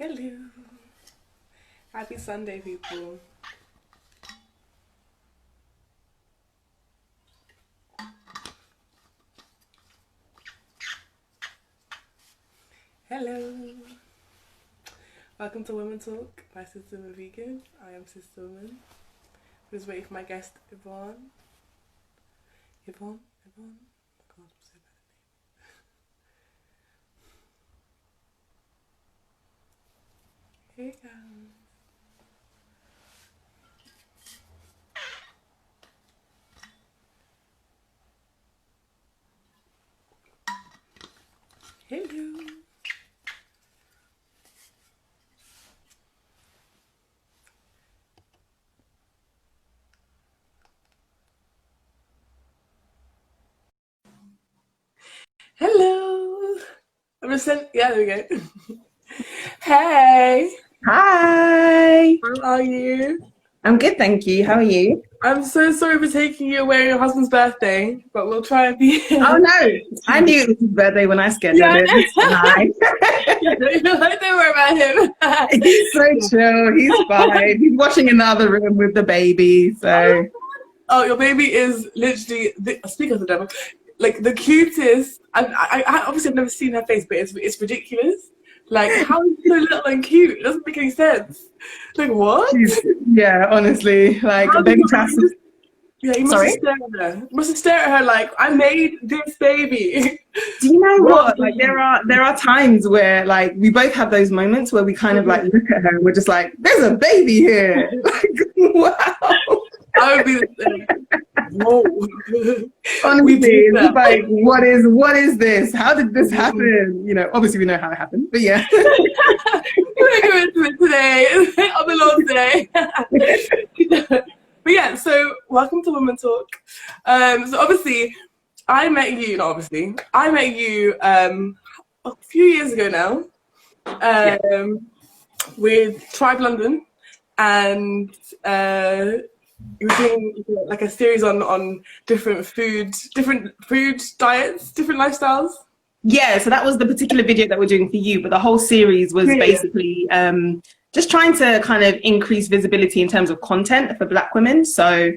Hello. Happy Sunday, people. Hello. Welcome to Women Talk by Sister Woman Vegan. I am Sister Woman. Just waiting for my guest, Yvonne. Yvonne? Yvonne? Oh God, I'm so bad at names. Hey, guys. Hello. Hello. I'm just saying, yeah, there we go. Hey. Hi. How are you? I'm good, thank you. How are you? I'm so sorry for taking you away on your husband's birthday, but we'll try and be Oh here. no, I knew it was his birthday when I scheduled Yeah, it. It's fine. don't worry about him. He's so chill. He's fine. He's watching in the other room with the baby. So Oh, your baby is literally, speak of the devil, like the cutest. I obviously have never seen her face, but it's ridiculous. Like, how is she so little and cute? It doesn't make any sense. Like, what? yeah, honestly, like How did baby you, Tass. yeah, you must have Sorry. stared at her. You must have stared at her like, I made this baby. Do you know Well what? Like done. there are times where like we both have those moments where we kind of like Mhm. look at her and we're just like, there's a baby here. Like, wow. I would be the same. Whoa. Honestly, We do it's just that. like, what is this? How did this happen? You know, obviously we know how it happened, but yeah. We're gonna go into it today on the Lord's Day. But yeah, so welcome to Women Talk. So obviously, I met you a few years ago now Yeah. with Tribe London, and you were doing like a series on different food diets, different lifestyles. Yeah, so that was the particular video that we're doing for you, but the whole series was Yeah. basically just trying to kind of increase visibility in terms of content for Black women. So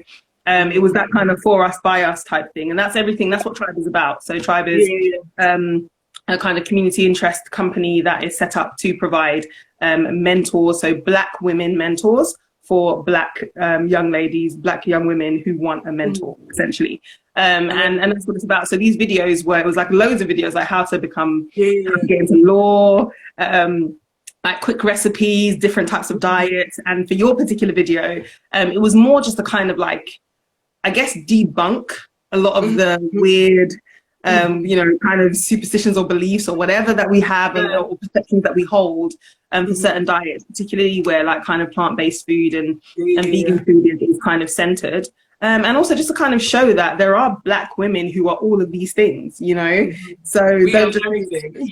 it was that kind of for us, by us type thing. And that's everything. That's what Tribe is about. So Tribe is Yeah. a kind of community interest company that is set up to provide mentors, so Black women mentors for Black young ladies, Black young women who want a mentor, essentially. And that's what it's about. So these videos were, it was like loads of videos, like how to Yeah. get into law, like quick recipes, different types of diets. And for your particular video, it was more just to kind of like, I guess, debunk a lot of the weird, kind of superstitions or beliefs or whatever that we have and Yeah. or perceptions that we hold for certain diets, particularly where like kind of plant-based food and Yeah. vegan food is kind of centered. And also just to kind of show that there are Black women who are all of these things, you know? So We are don't just everything.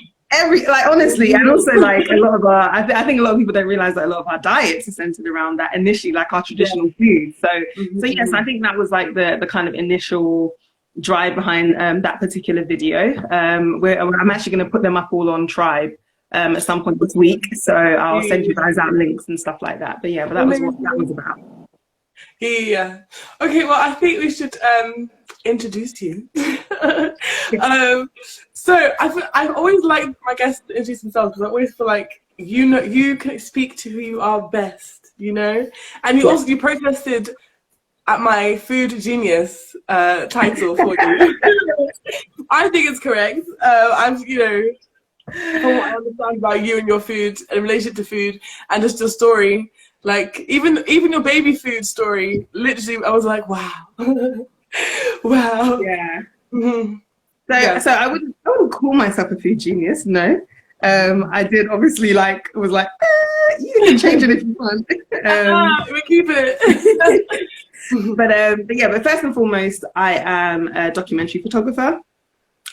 like honestly, and also like a lot of our I think a lot of people don't realize that a lot of our diets are centered around that initially, like our Yeah. traditional food. So yes, Mhm. I think that was like the kind of initial drive behind that particular video. Where I'm actually going to put them up all on Tribe at some point this week, so I'll send you Yeah. guys out links and stuff like that. But yeah, but that was what that was Amazing. about. Yeah. Okay, well, I think we should introduce you. um, so I've always liked my guests to introduce themselves because I always feel like you can speak to who you are best, you know? And Yeah. you protested at my Food Genius title for you. I think it's correct. From what I understand about you and your food and relationship to food and just your story, like even your baby food story, literally I was like, wow. Wow. Yeah. Mhm. So Yeah. I wouldn't call myself a food genius, no. I did obviously like was like, you can change it if you want. We're keeping it. But first and foremost, I am a documentary photographer.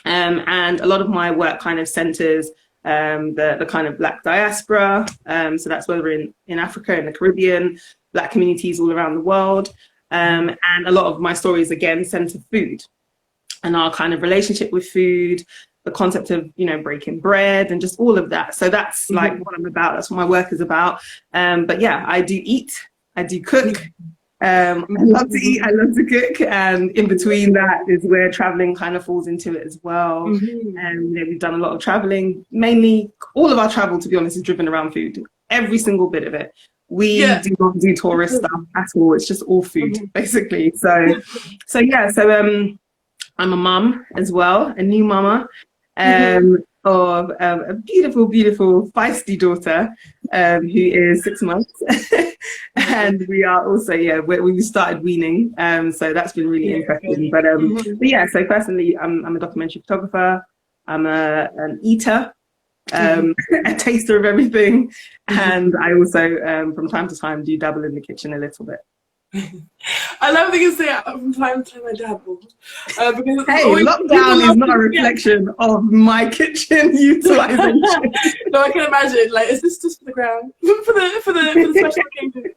And a lot of my work kind of centers the kind of Black diaspora. So that's whether in Africa, in the Caribbean, Black communities all around the world. And a lot of my stories, again, center food and our kind of relationship with food, the concept of, you know, breaking bread and just all of that. So that's like what I'm about. That's what my work is about. But yeah, I do eat, I do cook. I love to eat, I love to cook, and in between that is where traveling kind of falls into it as well. And you know, we've done a lot of traveling. Mainly, all of our travel, to be honest, is driven around food. Every single bit of it. We do not do tourist stuff at all. It's just all food, basically. So I'm a mum as well, a new mama. Of a beautiful, beautiful, feisty daughter who is 6 months. And we are also, we started weaning. So that's been really interesting. But yeah, so personally, I'm a documentary photographer. I'm an eater, a taster of everything. And I also, from time to time, do dabble in the kitchen a little bit. I love that you say from time to time I dabble. Because hey, lockdown is not a reflection of my kitchen utilization. No, I can imagine. Like, is this just for the ground, for the special occasion?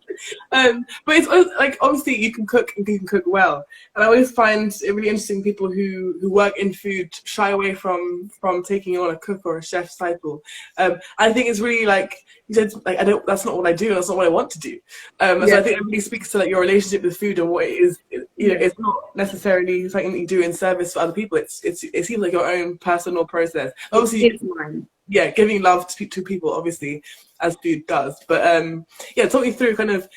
But it's like, obviously you can cook and you can cook well, and I always find it really interesting people who work in food shy away from taking on a cook or a chef's title. I think it's really like you said, like that's not what I do. That's not what I want to do. So I think it really speaks to like your relationship with food and what it is. You know, it's not necessarily something that you do in service for other people. It seems like your own personal process. Obviously, it's mine. Yeah, giving love to people, obviously, as food does. But yeah, talk me through kind of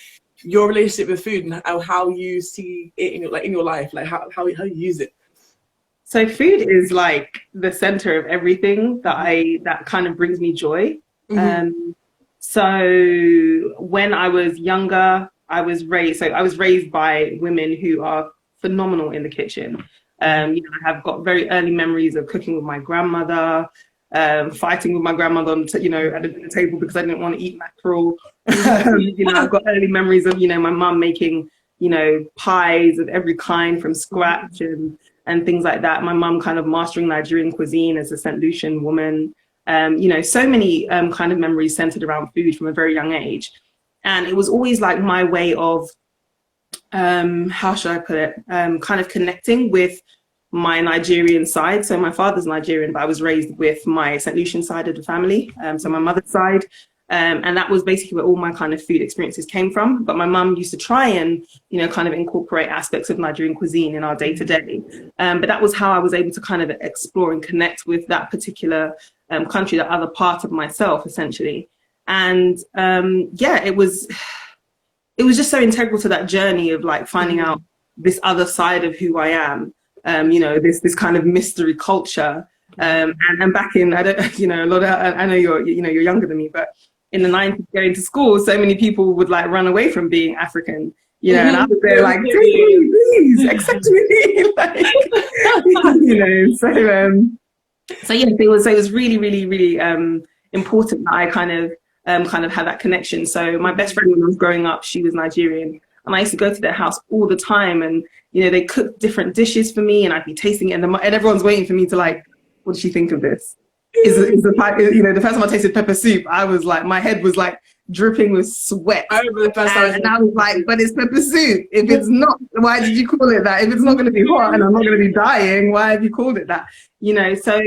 your relationship with food and how you see it in your life, like how you use it. So food is like the center of everything that kind of brings me joy. So when I was younger, I was raised by women who are phenomenal in the kitchen. You know, I have got very early memories of cooking with my grandmother, fighting with my grandmother on, you know, at the table because I didn't want to eat mackerel. You know, I've got early memories of, you know, my mum making, you know, pies of every kind from scratch and things like that. My mum kind of mastering Nigerian cuisine as a St. Lucian woman. You know, so many kind of memories centered around food from a very young age. And it was always like my way of, how should I put it, kind of connecting with my Nigerian side. So my father's Nigerian, but I was raised with my St. Lucian side of the family, so my mother's side. And that was basically where all my kind of food experiences came from. But my mum used to try and, you know, kind of incorporate aspects of Nigerian cuisine in our day-to-day. But that was how I was able to kind of explore and connect with that particular country, that other part of myself, essentially. And yeah, it was just so integral to that journey of like finding out this other side of who I am. You know, this kind of mystery culture. And back in, I don't, you know, a lot of, I know you're younger than me, but in the 90s going to school, so many people would like run away from being African, you know, and I was there like, please accept me, like, you know, so yeah, it was really, really, really important that I kind of had that connection. So my best friend when I was growing up, she was Nigerian, and I used to go to their house all the time, and you know, they cooked different dishes for me, and I'd be tasting it, and everyone's waiting for me to like, what does she think of this? You know, the first time I tasted pepper soup, I was like, my head was like dripping with sweat. I remember the first time. And I was like, but it's pepper soup. If it's not, why did you call it that? If it's not going to be hot and I'm not going to be dying, why have you called it that? You know, so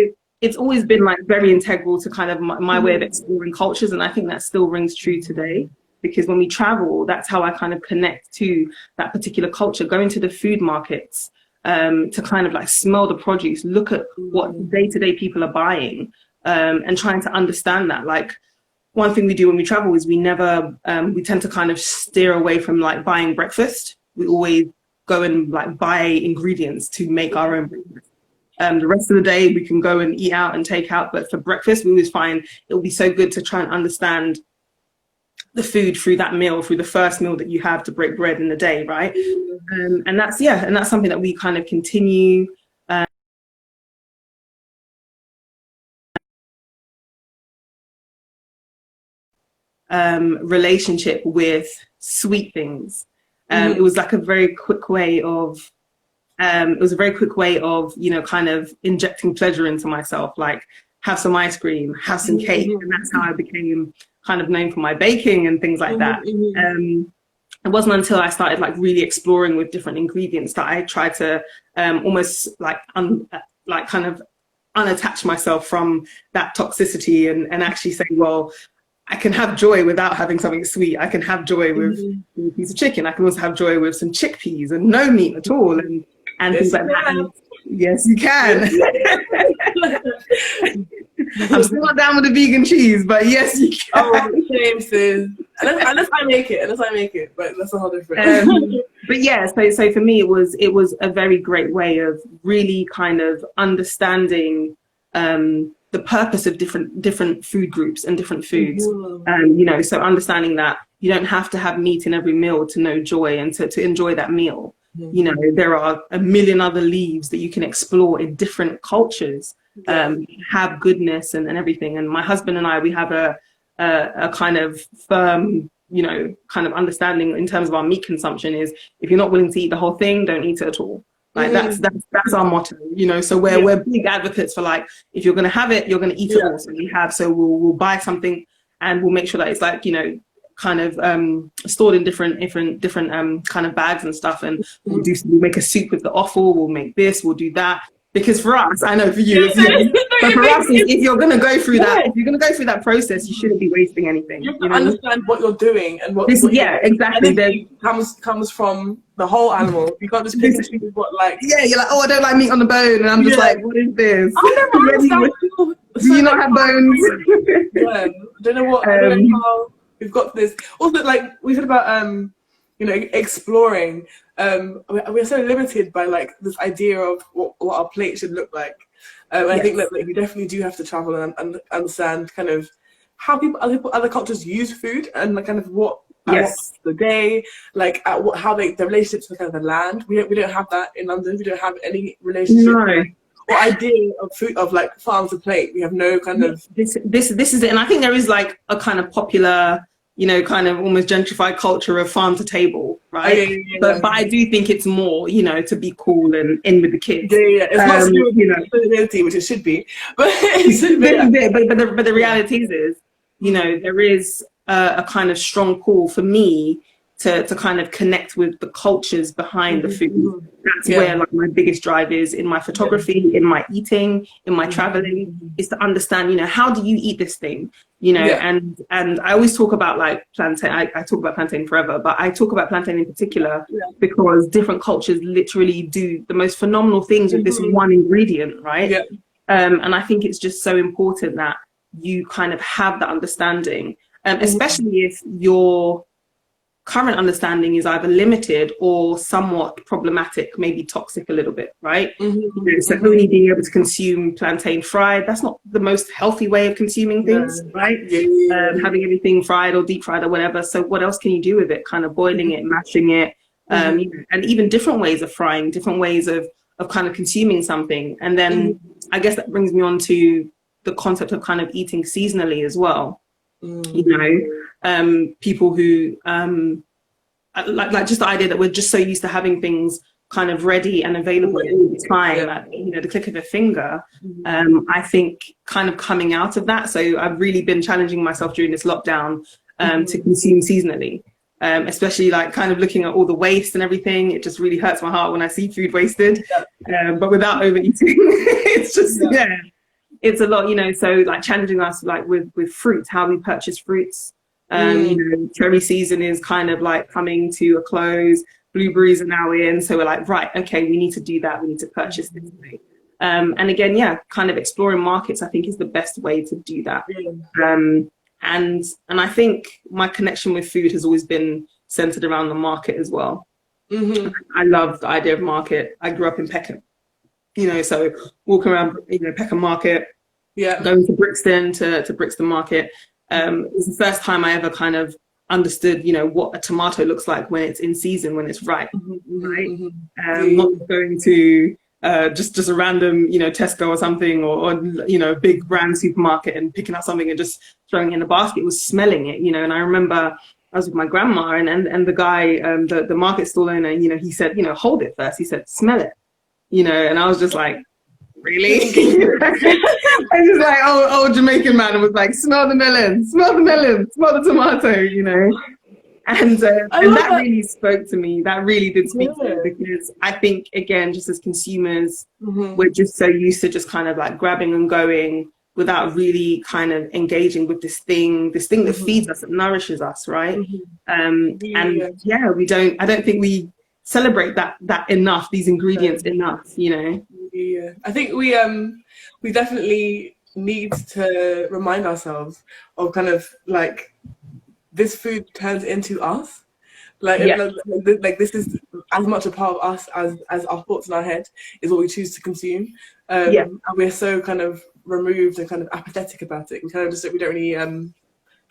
it's always been like very integral to kind of my way of exploring cultures. And I think that still rings true today, because when we travel, that's how I kind of connect to that particular culture, going to the food markets, to kind of like smell the produce, look at what day-to-day people are buying, and trying to understand that. Like, one thing we do when we travel is we tend to kind of steer away from like buying breakfast. We always go and like buy ingredients to make our own breakfast. The rest of the day we can go and eat out and take out, but for breakfast we always find it will be so good to try and understand the food through that meal, through the first meal that you have to break bread in the day, right? And that's something that we kind of continue. Relationship with sweet things. It was like a very quick way of, you know, kind of injecting pleasure into myself, like have some ice cream, have some cake, and that's how I became kind of known for my baking and things like that. It wasn't until I started like really exploring with different ingredients that I tried to almost like kind of unattach myself from that toxicity and actually say, well, I can have joy without having something sweet. I can have joy with a piece of chicken. I can also have joy with some chickpeas and no meat at all, and things like that. And yes, you can. I'm still not down with the vegan cheese, but yes, you can. Oh, shame, sis. Unless I make it, but that's a whole different. But yeah, so for me, it was a very great way of really kind of understanding the purpose of different food groups and different foods. You know, so understanding that you don't have to have meat in every meal to know joy and to enjoy that meal. You know, there are a million other leaves that you can explore in different cultures, have goodness and everything. And my husband and I, we have a kind of firm, you know, kind of understanding in terms of our meat consumption is, if you're not willing to eat the whole thing, don't eat it at all. Like that's our motto, you know. So we're big advocates for, like, if you're going to have it, you're going to eat it all. So we'll buy something and we'll make sure that it's, like, you know, kind of stored in different kind of bags and stuff. And we'll make a soup with the offal. We'll make this. We'll do that. Because for us, I know for you, but for us, if you're going to go through that, if you're going to go through that process, you shouldn't be wasting anything. You have to understand what you're doing and what exactly comes from the whole animal. You can't just pick and choose what, like. Yeah, you're like, oh, I don't like meat on the bone, and I'm just like, what is this? I don't understand. Do you not have bones? I don't know what. I don't know how we've got this. Also, like, we've heard about you know, exploring. We're so limited by, like, this idea of what our plate should look like. I think that, like, we definitely do have to travel and understand kind of how other cultures use food, and, like, kind of what the day, like, how their relationship to kind of the land. We don't have that in London. We don't have any relationship or idea of food, of, like, farm to plate. We have no kind of this is it. And I think there is, like, a kind of popular, you know, kind of almost gentrified culture of farm to table, right? But I do think it's more, you know, to be cool and in with the kids. It's not still, you know, sustainability, which it should be. But but the reality is, you know, there is a kind of strong pull for me to kind of connect with the cultures behind the food. That's where, like, my biggest drive is in my photography, in my eating, in my traveling, is to understand, you know, how do you eat this thing? You know, and I always talk about, like, plantain. I talk about plantain forever, but I talk about plantain in particular because different cultures literally do the most phenomenal things with this one ingredient, right? And I think it's just so important that you kind of have that understanding, especially if your current understanding is either limited or somewhat problematic, maybe toxic a little bit, right? So only being able to consume plantain fried, that's not the most healthy way of consuming things, right? Having everything fried or deep fried or whatever. So what else can you do with it? Kind of boiling it, mashing it, you know, and even different ways of frying, different ways of kind of consuming something. And then I guess that brings me on to the concept of kind of eating seasonally as well. You know, people who like just the idea that we're just so used to having things kind of ready and available all the time, at, you know, the click of a finger. I think kind of coming out of that, so I've really been challenging myself during this lockdown to consume seasonally, especially, like, kind of looking at all the waste and everything. It just really hurts my heart when I see food wasted, but without overeating. It's just it's a lot, you know. So, like, challenging us, like, with fruit, how we purchase fruits. You know, cherry season is kind of, like, coming to a close. Blueberries are now in, so we're like, right, okay, we need to do that. We need to purchase this thing. And again, kind of exploring markets, I think, is the best way to do that. And I think my connection with food has always been centered around the market as well. I love the idea of market. I grew up in Peckham. You know, so walking around, you know, Peckham Market, going to Brixton to Brixton Market. It was the first time I ever kind of understood, you know, what a tomato looks like when it's in season, when it's ripe, right? Not going to just a random, you know, Tesco or something, or you know, big brand supermarket and picking up something and just throwing it in the basket. It was smelling it, you know. And I remember I was with my grandma and the guy, the market stall owner, you know, he said, you know, hold it first. He said, smell it. You know, and I was just like, really? I was like, old Jamaican man, and was like, smell the melon, smell the melon, smell the tomato, you know. And and that really spoke to me. That really did speak to me, because I think, again, just as consumers, we're just so used to just kind of like grabbing and going without really kind of engaging with this thing that feeds us, that nourishes us, right? And yeah, I don't think we celebrate that enough, these ingredients enough, you know? Yeah, I think we definitely need to remind ourselves of kind of like, this food turns into us. Like, like this is as much a part of us as our thoughts in our head is what we choose to consume. And we're so kind of removed and kind of apathetic about it, and kind of just, we don't really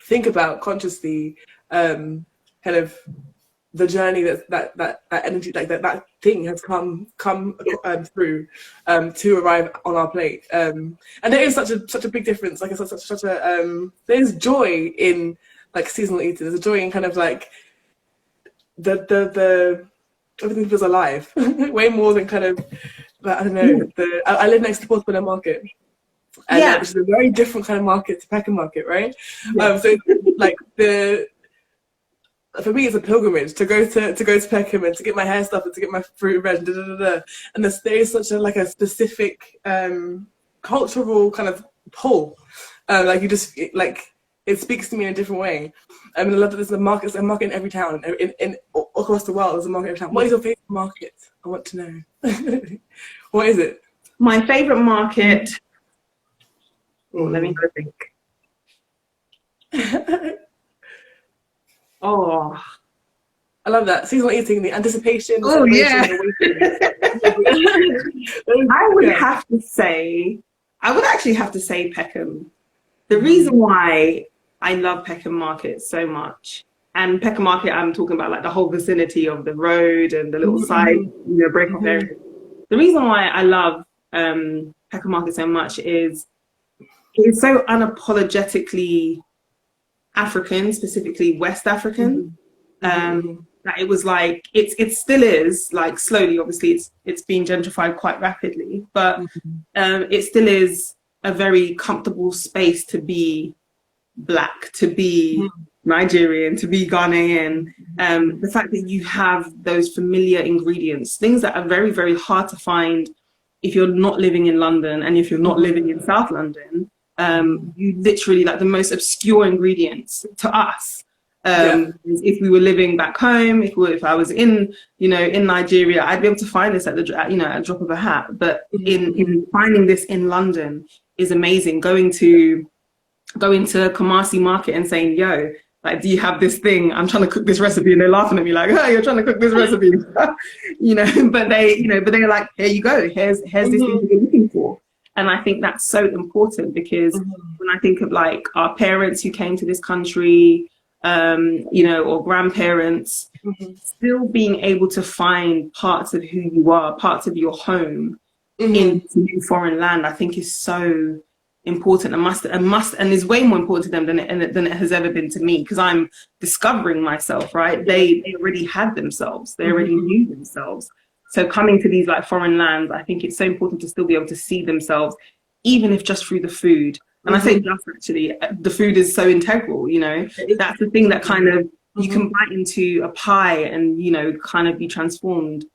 think about consciously kind of the journey that energy, like that thing has come through to arrive on our plate. And there is such a big difference. Like, it's such a there's joy in like seasonal eating. There's a joy in kind of like the everything feels alive way more than kind of, I don't know. I live next to Portobello Market, and which is a very different kind of market to Peckham Market, right? So like for me, it's a pilgrimage to go to Peckham and to get my hair stuffed and to get my fruit and veg, and there is such a specific cultural kind of pull. Like, you just like, it speaks to me in a different way. I mean, I love that there's a market in every town, in across the world. There's a market in every town. What is your favorite market? I want to know. What is it? My favorite market. Oh, let me think. Oh, I love that seasonal eating, the anticipation. Oh yeah. I would actually have to say Peckham. The reason why I love Peckham Market so much, and Peckham Market, I'm talking about like the whole vicinity of the road and the little side, break off area. The reason why I love Peckham Market so much is it's so unapologetically African, specifically West African. That it was like, it still is, like, slowly, obviously it's being gentrified quite rapidly, but it still is a very comfortable space to be Black, to be Nigerian, to be Ghanaian. The fact that you have those familiar ingredients, things that are very, very hard to find if you're not living in London, and if you're not living in South London. You literally, like, the most obscure ingredients to us. If we were living back home, if I was in Nigeria, I'd be able to find this at the at a drop of a hat. But in finding this in London is amazing. Going to Kumasi Market and saying, "Yo, like, do you have this thing? I'm trying to cook this recipe," and they're laughing at me like, "Oh, you're trying to cook this recipe," But they're like, "Here you go. Here's this thing you're looking for." And I think that's so important, because when I think of like our parents who came to this country, or grandparents, still being able to find parts of who you are, parts of your home in a foreign land, I think is so important, and is way more important to them than it has ever been to me, because I'm discovering myself, right? They already had themselves, they already knew themselves. So coming to these like foreign lands, I think it's so important to still be able to see themselves, even if just through the food. And I say just, actually, the food is so integral, that's the thing that kind of, you can bite into a pie and, kind of be transported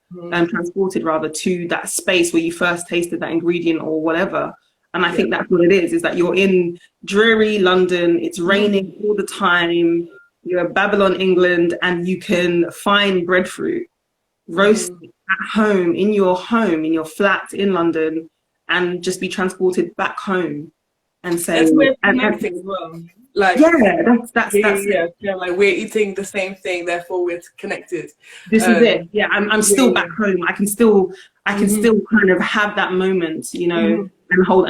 rather to that space where you first tasted that ingredient or whatever. And I think that's what it is that you're in dreary London, it's raining all the time, you're at Babylon, England, and you can find breadfruit roasted at home, in your flat in London, and just be transported back home. And say, that's we're connecting as well. Like, that's like, we're eating the same thing, therefore we're connected. This is it. Yeah, I'm still back home. I can still kind of have that moment, and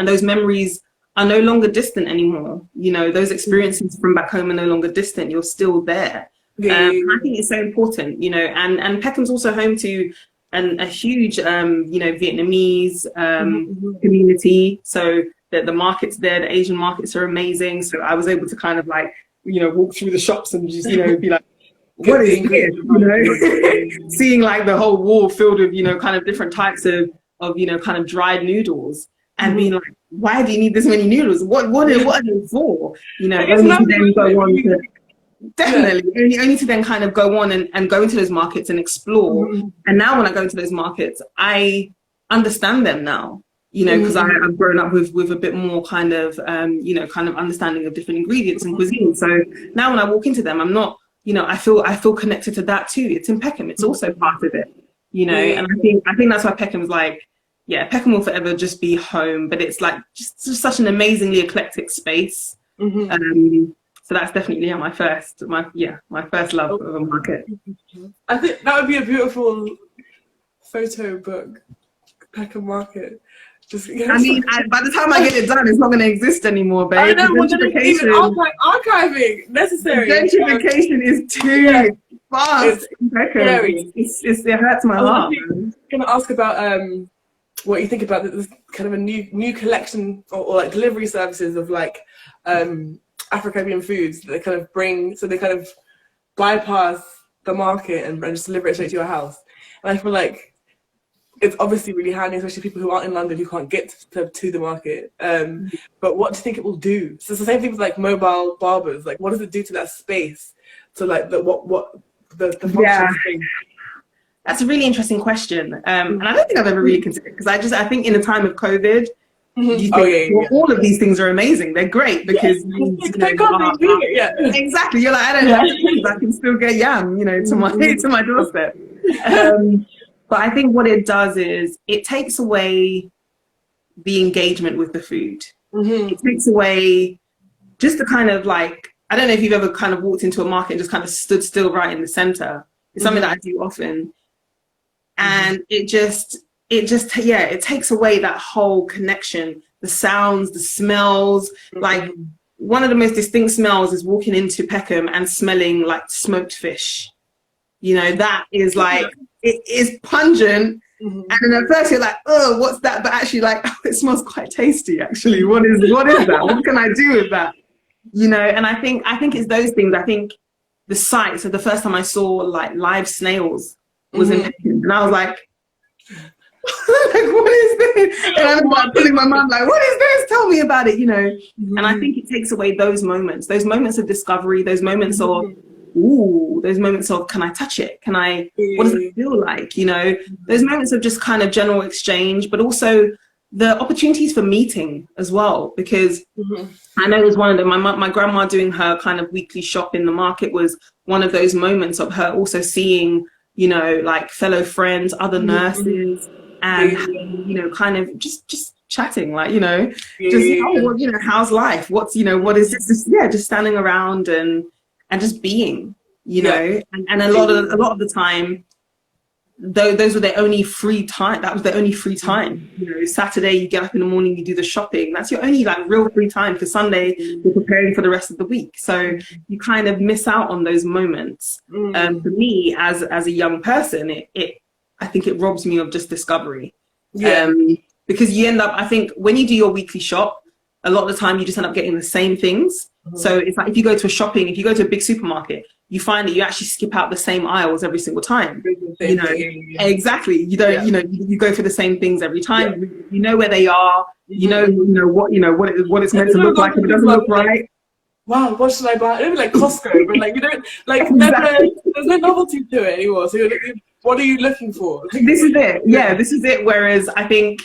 those memories are no longer distant anymore. Those experiences from back home are no longer distant. You're still there. I think it's so important, and Peckham's also home to a huge, Vietnamese community. So the markets there, the Asian markets are amazing. So I was able to kind of like, walk through the shops and just, be like, what is this? Seeing like the whole wall filled with, kind of different types of kind of dried noodles, and being like, why do you need this many noodles? What are they for? And you then go on to, Definitely. Only to then kind of go on and go into those markets and explore. And now when I go into those markets, I understand them now, you know, because I've grown up with a bit more kind of, you know, kind of understanding of different ingredients and cuisine. So now when I walk into them, I'm not, you know, I feel connected to that too. It's in Peckham. It's also part of it, you know, and I think that's why Peckham's like, yeah, Peckham will forever just be home, but it's like just such an amazingly eclectic space. So that's definitely my first love of a market. I think that would be a beautiful photo book, Peckham Market. Just, you know, I mean, by the time I get it done, it's not going to exist anymore, babe. I know, even archiving necessary. Gentrification is too fast in Peckham. It hurts my heart. I'm going to ask about what you think about this kind of a new collection or like delivery services of like Afro-Caribbean foods that they kind of bring, so they kind of bypass the market and just deliver it straight to your house. And I feel like it's obviously really handy, especially people who aren't in London who can't get to the market. But what do you think it will do? So it's the same thing with like mobile barbers. Like, what does it do to that space? So like the function space? That's a really interesting question. And I don't think I've ever really considered, because I think in a time of COVID, you think, all of these things are amazing. They're great because exactly. You're like, I don't have to choose. I can still get yam, you know, to my doorstep. But I think what it does is it takes away the engagement with the food. It takes away just the kind of like, I don't know if you've ever kind of walked into a market and just kind of stood still right in the center. It's something that I do often. And it takes away that whole connection, the sounds, the smells. Like one of the most distinct smells is walking into Peckham and smelling like smoked fish. You know, that is like, it is pungent. And then at first you're like, oh, what's that? But actually like, oh, it smells quite tasty actually. What is that? What can I do with that? You know, and I think it's those things. I think the sight, so the first time I saw like live snails was in Peckham, and I was like, what is this? And I was like telling my mum, like, what is this? Tell me about it, you know. And I think it takes away those moments of discovery, those moments of, ooh, those moments of, can I touch it? What does it feel like? You know, those moments of just kind of general exchange, but also the opportunities for meeting as well, because I know it was one of them. My grandma doing her kind of weekly shop in the market was one of those moments of her also seeing, you know, like fellow friends, other nurses, and you know, kind of just chatting, like, you know, well, you know, how's life? What's, you know, what is this? Just standing around and just being, you know, and a lot of the time, those were their only free time. That was their only free time. You know, Saturday you get up in the morning, you do the shopping. That's your only like real free time, because Sunday you're preparing for the rest of the week. So you kind of miss out on those moments. For me, as a young person, I think it robs me of just discovery. Because you end up, I think, when you do your weekly shop, a lot of the time you just end up getting the same things. So it's like if you go to a big supermarket, you find that you actually skip out the same aisles every single time. You know, exactly. You don't, you know, you go for the same things every time. You know where they are. You know what it's meant to look like. If it doesn't look right, wow, what should I buy? It'd be like Costco, but like you don't like there's no novelty to it anymore. So what are you looking for? This is it. Yeah, this is it. Whereas I think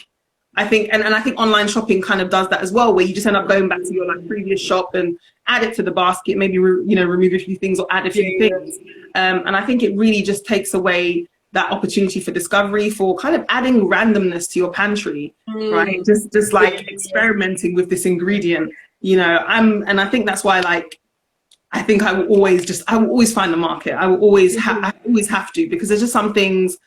online shopping kind of does that as well, where you just end up going back to your like previous shop and add it to the basket, maybe remove a few things or add a few things. And I think it really just takes away that opportunity for discovery, for kind of adding randomness to your pantry, right? Just like experimenting with this ingredient, you know. And I think that's why, like, I think I will always find the market. I will always have to, because there's just some things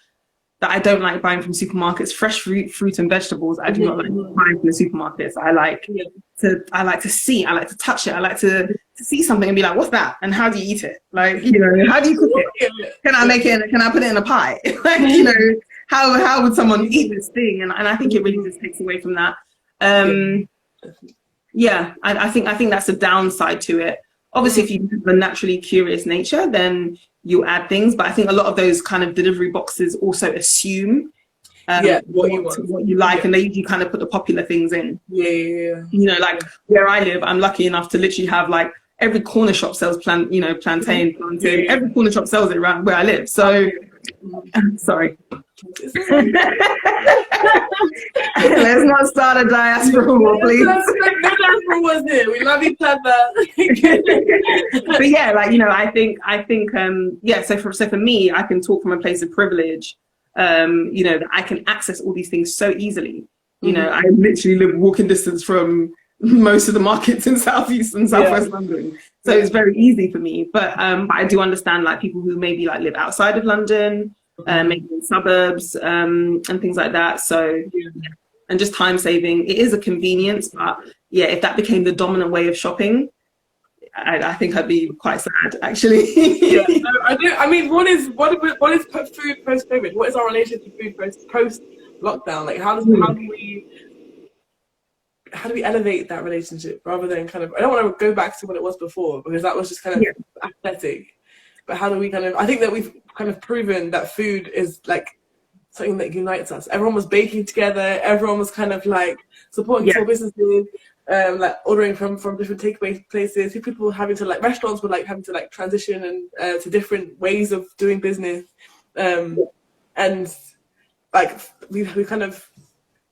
that I don't like buying from supermarkets. Fresh fruit and vegetables, I do not like buying from the supermarkets. I like to see, I like to touch it. I like to see something and be like, what's that? And how do you eat it? Like, you know, how do you cook it? Can I make it? Can I put it in a pie? Like, you know, how would someone eat this thing? And I think it really just takes away from that. I think that's a downside to it. Obviously, if you have a naturally curious nature, then you add things. But I think a lot of those kind of delivery boxes also assume what you like, and they usually kind of put the popular things in. You know, like where I live, I'm lucky enough to literally have like every corner shop sells plantain. Every corner shop sells it around where I live. So, sorry. Let's not start a diaspora war, please. No diaspora wars here. We love each other. But yeah, like, you know, I think so for me, I can talk from a place of privilege, you know, that I can access all these things so easily. You know, I literally live walking distance from most of the markets in southeast and southwest London, so it's very easy for me. But I do understand like people who maybe like live outside of London, maybe in suburbs, and things like that. So and just time saving, it is a convenience, but yeah, if that became the dominant way of shopping, I think I'd be quite sad, actually. I do. I mean, what is food post-COVID? What is our relationship to food post-lockdown? Like, how do we elevate that relationship rather than kind of? I don't want to go back to what it was before, because that was just kind of apathetic. But how do we kind of? I think that we've kind of proven that food is like something that unites us. Everyone was baking together. Everyone was kind of like supporting small businesses. Like ordering from different takeaway places. People having to like restaurants were like having to like transition and to different ways of doing business, and like we kind of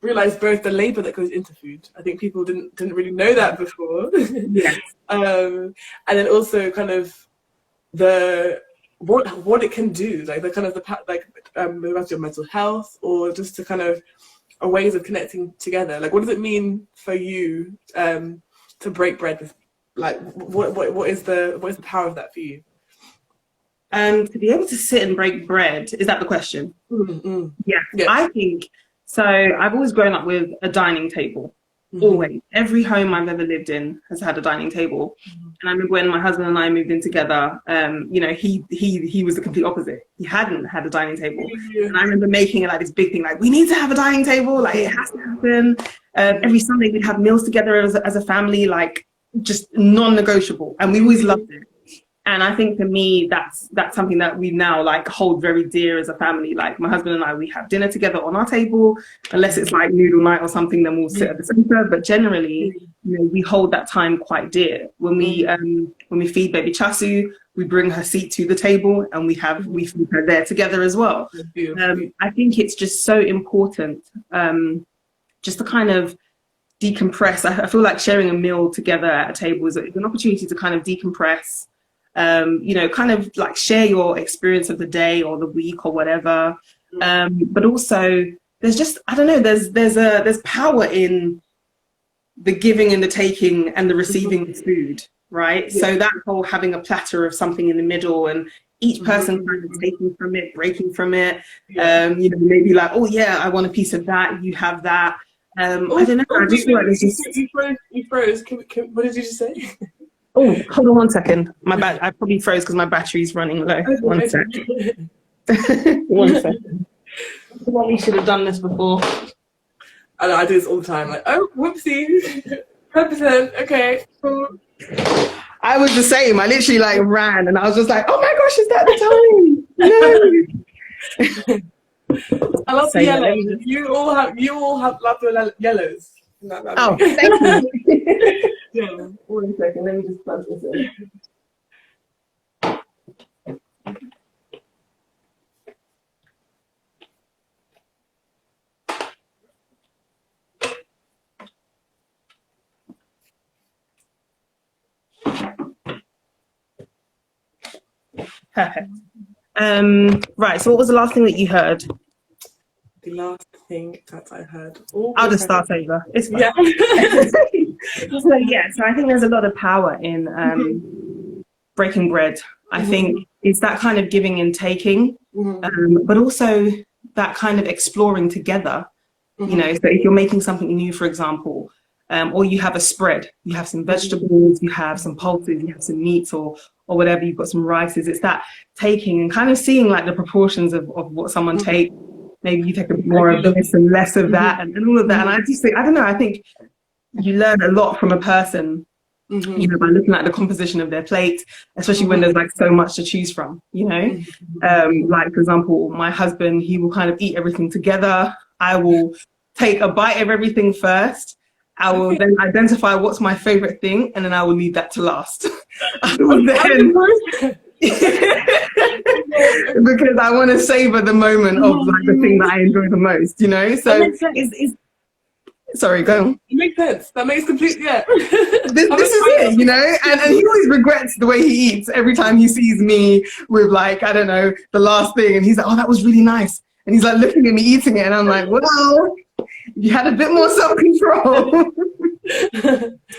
realized both the labor that goes into food. I think people didn't really know that before. And then also kind of the what it can do, like the kind of about your mental health, or just to kind of ways of connecting together. Like, what does it mean for you to break bread with, like, what is the power of that for you? To be able to sit and break bread, is that the question? Yeah, I think so. I've always grown up with a dining table. Always, every home I've ever lived in has had a dining table. And I remember when my husband and I moved in together, you know, he was the complete opposite. He hadn't had a dining table. And I remember making it like this big thing, like, we need to have a dining table, like it has to happen. Every Sunday we'd have meals together as a family, like just non-negotiable. And we always loved it. And I think for me, that's something that we now like hold very dear as a family. Like my husband and I, we have dinner together on our table, unless it's like noodle night or something, then we'll sit at the center. But generally, you know, we hold that time quite dear. When we feed baby Chasu, we bring her seat to the table and we feed her there together as well. I think it's just so important, just to kind of decompress. I feel like sharing a meal together at a table is an opportunity to kind of decompress. You know, kind of like share your experience of the day or the week or whatever. But also there's just, I don't know, there's power in the giving and the taking and the receiving of food, right? So that whole having a platter of something in the middle and each person kind of taking from it, breaking from it, you know, maybe like, oh yeah, I want a piece of that, you have that. I don't know, I just feel like there's just... You froze. What did you just say? Oh, hold on 1 second. I probably froze because my battery's running low. 1 sec. 1 second. I probably should have done this before. I know, I do this all the time. Like, oh, whoopsie. 10%. Okay, cool. I was the same. I literally like ran and I was just like, oh my gosh, is that the time? No. I love the yellows. You all have love your yellows. Oh, thank you. Yeah. 1 second, let me just plug this in. Perfect. Right, so what was the last thing that you heard? The last thing that I heard. I'll just start over. It's fine. Yeah. So I think there's a lot of power in breaking bread. I think it's that kind of giving and taking, but also that kind of exploring together. You know, so if you're making something new, for example, or you have a spread, you have some vegetables, you have some pulses, you have some meats or whatever, you've got some rices. It's that taking and kind of seeing like the proportions of what someone takes. Maybe you take a bit more of this and less of that and all of that. And I just think, I don't know, I think you learn a lot from a person, you know, by looking at the composition of their plate, especially when there's like so much to choose from, you know. Like, for example, my husband, he will kind of eat everything together. I will take a bite of everything first. I will then identify what's my favorite thing, and then I will leave that to last. I was then because I want to savor the moment of like the thing that I enjoy the most, you know. So it's sorry, go on. It makes sense. That makes complete, yeah. This is it, you know, and he always regrets the way he eats every time he sees me with like, I don't know, the last thing, and he's like, oh, that was really nice, and he's like looking at me eating it, and I'm like, well, you had a bit more self-control.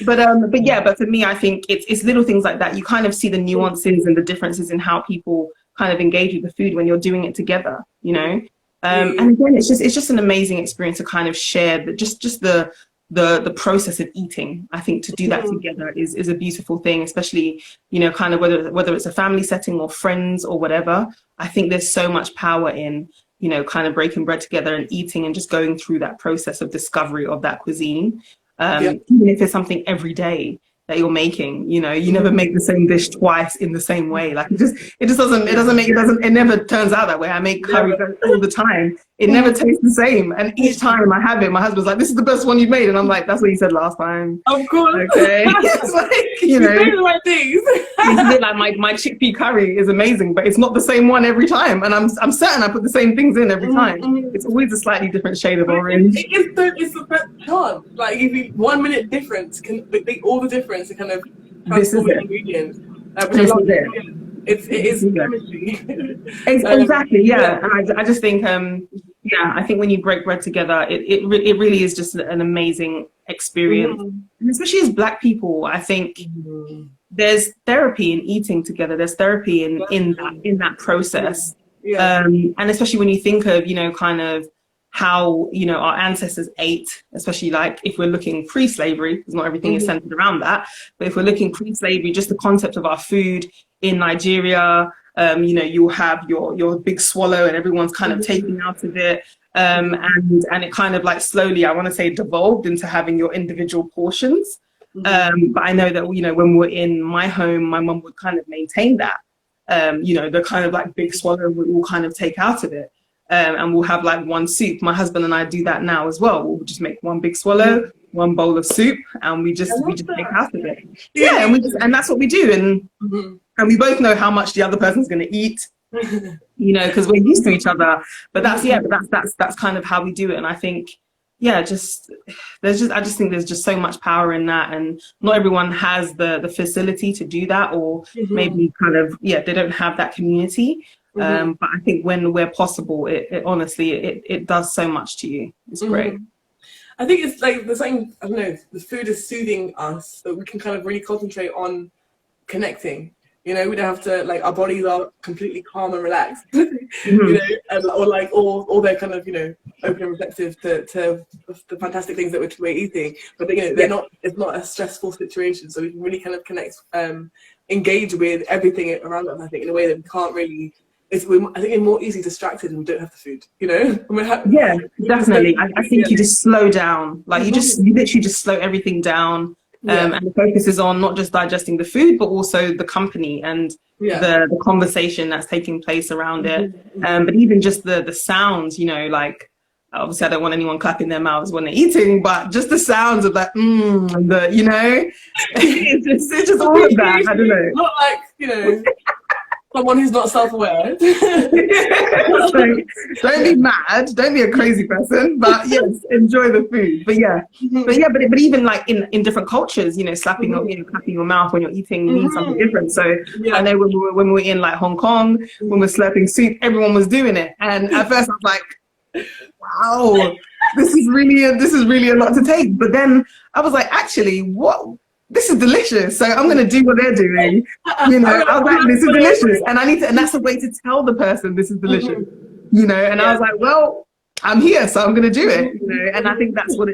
but for me, I think it's little things like that. You kind of see the nuances and the differences in how people kind of engage with the food when you're doing it together, you know. And again, it's just an amazing experience to kind of share the process of eating. I think to do that together is a beautiful thing, especially, you know, kind of whether it's a family setting or friends or whatever. I think there's so much power in, you know, kind of breaking bread together and eating and just going through that process of discovery of that cuisine. Even if there's something every day that you're making, you know, you never make the same dish twice in the same way. Like it never turns out that way. I make curry all the time. It never tastes the same. And each time I have it, my husband's like, this is the best one you've made. And I'm like, that's what you said last time. Of course. Okay. It's like, you know, the right things. It's a bit like my chickpea curry is amazing, but it's not the same one every time. And I'm certain I put the same things in every time. It's always a slightly different shade of orange. It's the best chance. Like, if you 1 minute difference can make all the difference to kind of transform the ingredients. It is chemistry. Exactly, yeah. And I just think, I think when you break bread together, it really is just an amazing experience. And especially as Black people, I think there's therapy in eating together. There's therapy in that process. And especially when you think of, you know, kind of how, you know, our ancestors ate, especially like if we're looking pre-slavery, because not everything is centered around that, but if we're looking pre-slavery, just the concept of our food in Nigeria, you know, you'll have your big swallow and everyone's kind of taking out of it. And it kind of like slowly, I want to say, devolved into having your individual portions. But I know that, you know, when we're in my home, my mum would kind of maintain that, you know, the kind of like big swallow we'll kind of take out of it. And we'll have like one soup. My husband and I do that now as well. We'll just make one big swallow, one bowl of soup, and we just take out of it. Yeah, and that's what we do. And we both know how much the other person's going to eat, you know, because we're used to each other. But that's kind of how we do it. And I think, I just think there's just so much power in that, and not everyone has the facility to do that, or maybe kind of they don't have that community. But I think when we're possible, it honestly it does so much to you. It's great. I think it's like the same. I don't know. The food is soothing us, so we can kind of really concentrate on connecting. You know, we don't have to, like, our bodies are completely calm and relaxed. You know, or they're kind of, you know, open and receptive to the fantastic things that we're eating. But you know, they're not. It's not a stressful situation, so we can really kind of connect, engage with everything around us. I think in a way that we can't really. I think we're more easily distracted when we don't have the food, you know? Definitely. I think you just slow down. Like you literally just slow everything down. And the focus is on not just digesting the food, but also the company and the conversation that's taking place around it. But even just the sounds, you know, like, obviously I don't want anyone clapping their mouths when they're eating, but just the sounds of that, and the, you know, it's just all of that. I don't know. Not like, you know... Someone who's not self-aware. So, don't be mad. Don't be a crazy person. But yes, enjoy the food. But even like in different cultures, you know, slapping or clapping your mouth when you're eating means something different. So I know when we were in like Hong Kong, when we're slurping soup, everyone was doing it. And at first I was like, wow, this is really a lot to take. But then I was like, actually, what? This is delicious. So I'm going to do what they're doing. You know, I was like, this is delicious. And and that's a way to tell the person this is delicious, you know? And I was like, well, I'm here, so I'm going to do it. You know? And I think that's what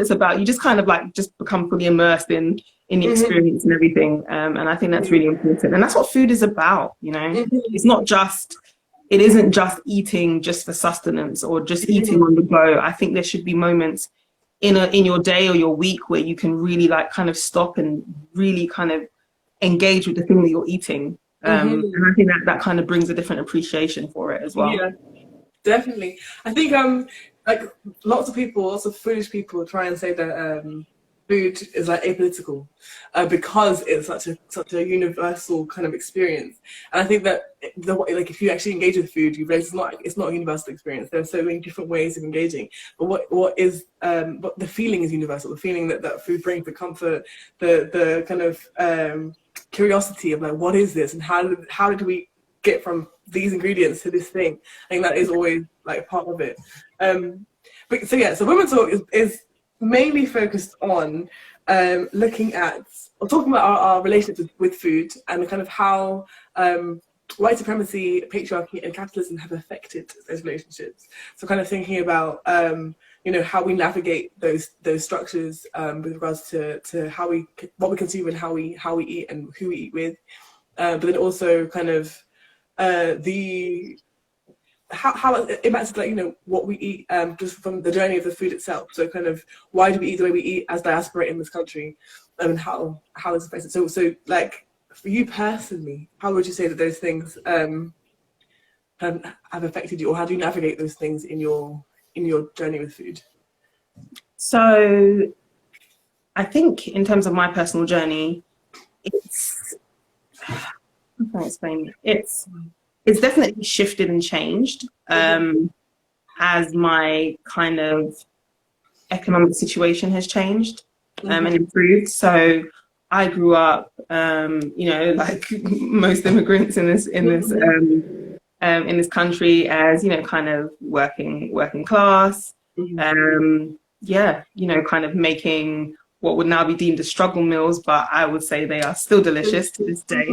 it's about. You just kind of like just become fully immersed in the experience and everything. And I think that's really important. And that's what food is about, you know? It isn't just eating just for sustenance or just eating on the go. I think there should be moments in your day or your week where you can really like kind of stop and really kind of engage with the thing that you're eating. And I think that kind of brings a different appreciation for it as well. Yeah, definitely. I think like lots of foolish people try and say that food is like apolitical, because it's such a universal kind of experience. And I think that like if you actually engage with food, you realize it's not a universal experience. There are so many different ways of engaging, but what the feeling is universal. The feeling that food brings, the comfort, the kind of curiosity of like, what is this, and how did we get from these ingredients to this thing? I think that is always like part of it. So Women Talk is mainly focused on looking at or talking about our relationships with food, and kind of how white supremacy, patriarchy, and capitalism have affected those relationships. So kind of thinking about how we navigate those structures with regards to what we consume and how we eat and who we eat with, but then also kind of how it impacts like what we eat, just from the journey of the food itself. So kind of why do we eat the way we eat as diaspora in this country, and how it's affected. So like for you personally, how would you say that those things have affected you, or how do you navigate those things in your journey with food? So I think in terms of my personal journey, how can I explain it? It's definitely shifted and changed as my kind of economic situation has changed and improved. So I grew up, like most immigrants in this country, as kind of working class. Kind of making what would now be deemed as struggle meals, but I would say they are still delicious to this day.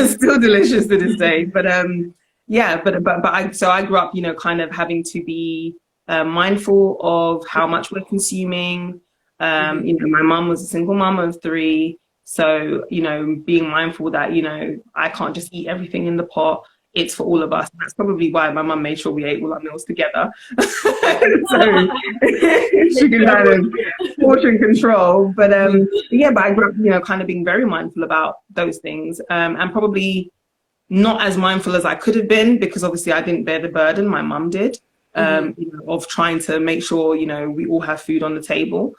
Still delicious to this day. But I grew up, kind of having to be mindful of how much we're consuming. My mum was a single mum of 3. So, being mindful that, I can't just eat everything in the pot. It's for all of us. That's probably why my mum made sure we ate all our meals together. So she can kind of portion control. But but I grew up, kind of being very mindful about those things, and probably not as mindful as I could have been, because obviously I didn't bear the burden. My mum did, of trying to make sure, we all have food on the table.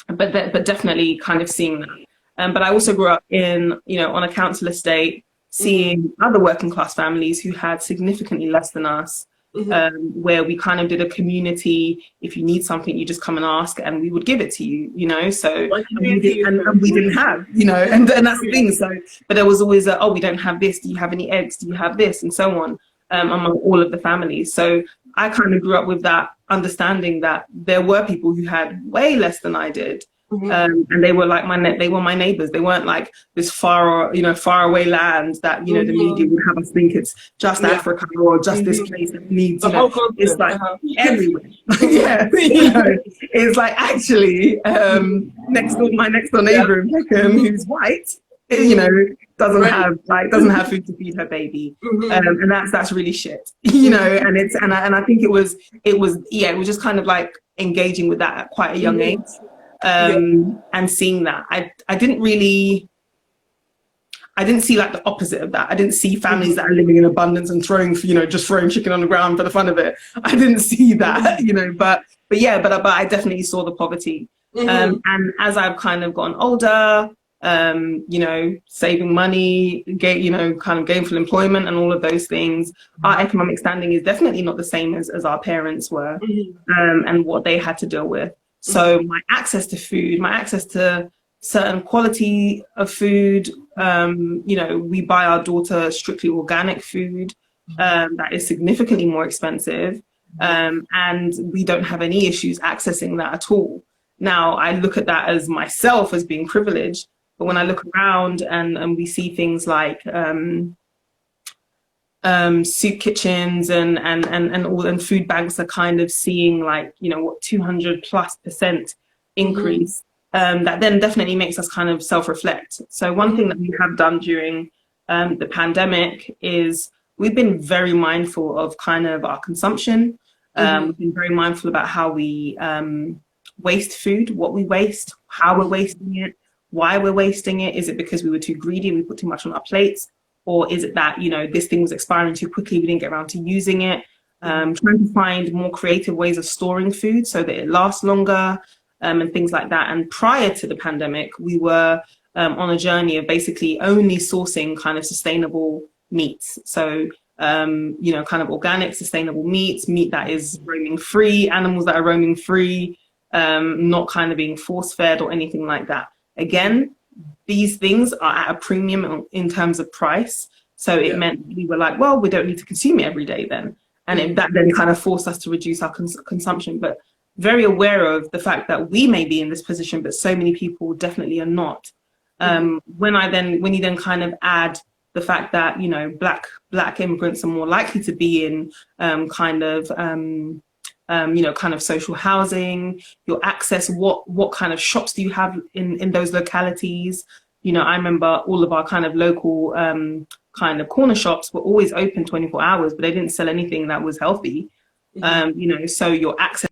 But definitely kind of seeing that. But I also grew up in, on a council estate, seeing other working class families who had significantly less than us, where we kind of did a community. If you need something, you just come and ask, and we would give it to you, So we didn't have, and that's the thing. So, but there was always we don't have this. Do you have any eggs? Do you have this? And so on, among all of the families. So I kind of grew up with that understanding that there were people who had way less than I did. And they were like my neighbors. They weren't like this far away land that the media would have us think it's just Africa or just this place that needs. It's like everywhere. It's like actually my next door neighbor in Peckham, who's white, doesn't have food to feed her baby, and that's really shit. And I think it was just kind of like engaging with that at quite a young age. And seeing that, I didn't see like the opposite of that. I didn't see families that are living in abundance and just throwing chicken on the ground for the fun of it. I didn't see that, but I definitely saw the poverty. And as I've kind of gotten older, saving money, kind of gainful employment and all of those things, our economic standing is definitely not the same as our parents were, and what they had to deal with. So my access to food, my access to certain quality of food, we buy our daughter strictly organic food, that is significantly more expensive, and we don't have any issues accessing that at all. Now, I look at that as myself as being privileged, but when I look around and we see things like soup kitchens and food banks are kind of seeing like 200+% increase, that then definitely makes us kind of self-reflect. So one thing that we have done during the pandemic is we've been very mindful of kind of our consumption. We've been very mindful about how we waste food, what we waste, how we're wasting it, why we're wasting it. Is it because we were too greedy and we put too much on our plates? Or is it that, this thing was expiring too quickly, we didn't get around to using it? Trying to find more creative ways of storing food so that it lasts longer. and things like that. And prior to the pandemic, we were on a journey of basically only sourcing kind of sustainable meats. So, kind of organic, sustainable meat that is roaming free, animals that are roaming free, not kind of being force fed or anything like that. Again, these things are at a premium in terms of price. So it meant we were like, well, we don't need to consume it every day then. And that then kind of forced us to reduce our consumption. But very aware of the fact that we may be in this position, but so many people definitely are not. When you then kind of add the fact that, black immigrants are more likely to be in kind of social housing, your access, what kind of shops do you have in those localities? I remember all of our kind of local kind of corner shops were always open 24 hours, but they didn't sell anything that was healthy. So your access.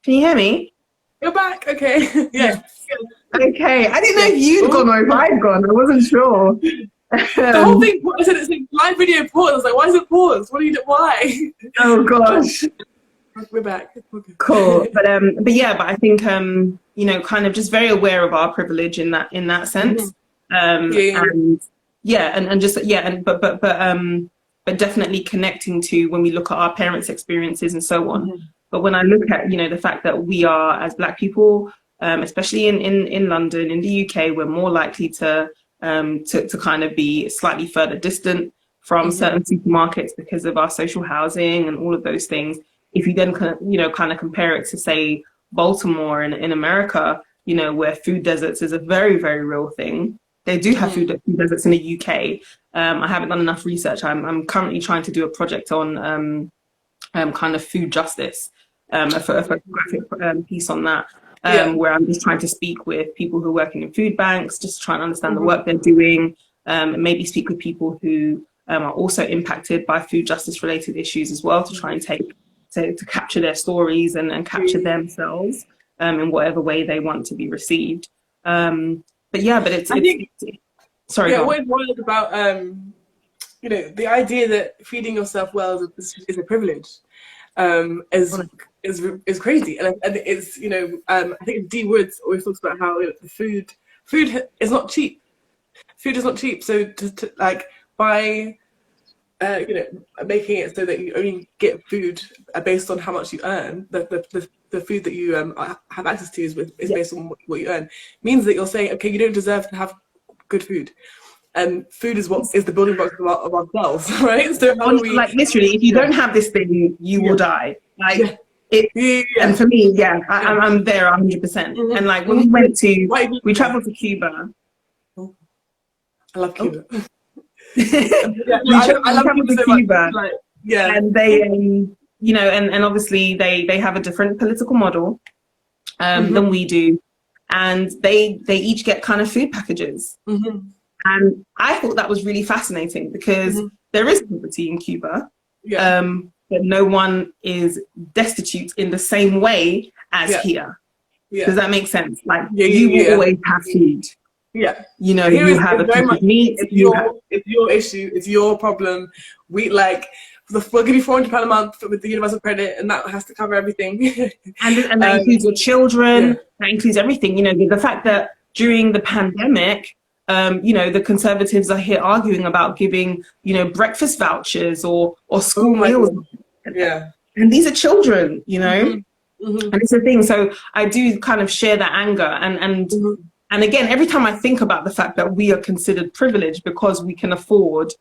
Can you hear me? You're back. Okay. Yeah. Okay. I didn't know if you'd gone or if I'd gone. I wasn't sure. The whole thing, I said it's like live video pause. I was like, why is it paused? Why? Oh gosh. We're back. Okay. Cool. But I think kind of just very aware of our privilege in that sense. But definitely connecting to when we look at our parents' experiences and so on. But when I look at, the fact that we are, as Black people, especially in London, in the UK, we're more likely to kind of be slightly further distant from certain supermarkets because of our social housing and all of those things. If you then kind of compare it to, say, Baltimore in America, where food deserts is a very, very real thing. They do have food deserts in the UK. I haven't done enough research. I'm currently trying to do a project on kind of food justice, a photographic piece on that, where I'm just trying to speak with people who are working in food banks, just trying to understand the work they're doing, and maybe speak with people who are also impacted by food justice related issues as well, to try and to capture their stories and capture themselves in whatever way they want to be received. Sorry. Yeah, what is wild about the idea that feeding yourself well is a privilege is crazy, and it's I think D. Woods always talks about how the food is not cheap. Food is not cheap, so to like by making it so that you only get food based on how much you earn, the food that you have access to is based on what you earn, means that you're saying, okay, you don't deserve to have good food. And food is what is the building blocks of ourselves, right? So how do we, like, literally, if you don't have this thing, you will die. Like and for me, I'm there 100%. And like when we traveled to Cuba. I love Cuba. I love Cuba. Like, and they, and obviously they have a different political model than we do, and they each get kind of food packages. And I thought that was really fascinating because there is poverty in Cuba, but no one is destitute in the same way as here. Does that make sense? Like you will always have food. You have a piece of meat. It's your issue. It's your problem. We'll give you £400 a month with the universal credit, and that has to cover everything. and that includes your children. That includes everything. The fact that during the pandemic, the Conservatives are here arguing about giving, breakfast vouchers or school meals. And these are children, and it's a thing. So I do kind of share that anger. And again, every time I think about the fact that we are considered privileged because we can afford